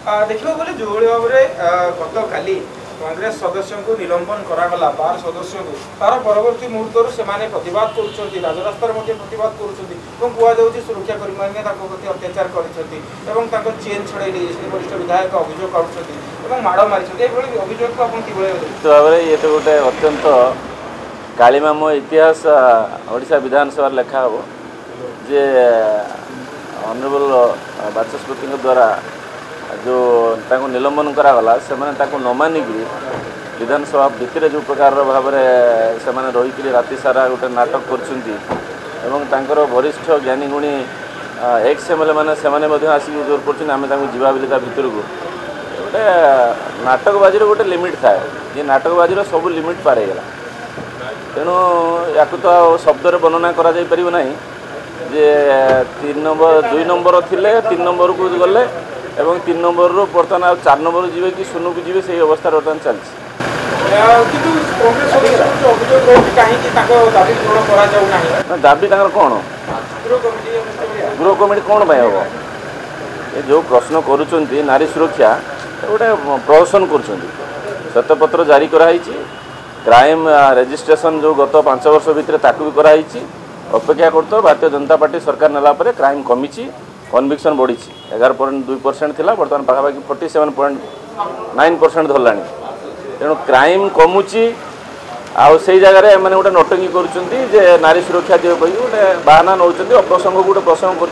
देखा गले जो भाव में गत काली कांग्रेस सदस्य को निलंबन करागला 12 सदस्य को तार परवर्ती मुहूर्त से प्रतिवाद कर राजरास्तार प्रतिवाद कर सुरक्षा कर्मी प्रति अत्याचार कर चेन छड़ाई वरिष्ठ विधायक अभियोग कर माड़ मारी अभियोग को भाव ये तो गोटे अत्यंत कालीमाम इतिहास ओडिशा विधानसभा लेखा हो जे ऑनरेबल बाचस्पति द्वारा जो निलंबन करागला से न मानिक विधानसभा भितर जो प्रकार भाव से रही राति सारा गोटे नाटक कर वरिष्ठ ज्ञानी गुणी एक्स एम एल मैंने आसिक जोर कर आम जावा भितर को गोटे नाटकबाजी गोटे लिमिट थाए ये नाटकबाजी सब लिमिट पार होगा तेणु या तो शब्द वर्णना करा जे 3 नंबर 2 नंबर थिले 3 नंबर को गले एवं 3 नंबर रो बर्तमान 4 नंबर जीवे कि शून्य को जीवे से अवस्था बर्तमान चलती दाबी कौन गृह कमिटी कौन हम ये जो प्रश्न करुँच नारी सुरक्षा गोटे प्रदर्शन करतपत्र जारी कराई क्राइम रेजिस्ट्रेशन जो गत 5 वर्ष भितर ताकू भी कराई अपेक्षा करते भारतीय जनता पार्टी सरकार नेला क्राइम कमी कन्विक्शन बढ़ी 11.2% थिला बर्तमान पाखापाखि 47.9% धरला तेणु क्राइम कमुची आउ से जगह मैंने गोटे नटंगी कर नारी सुरक्षा दिए गोटे बाहाना नौ अप्रसंग गोटे प्रसंग कर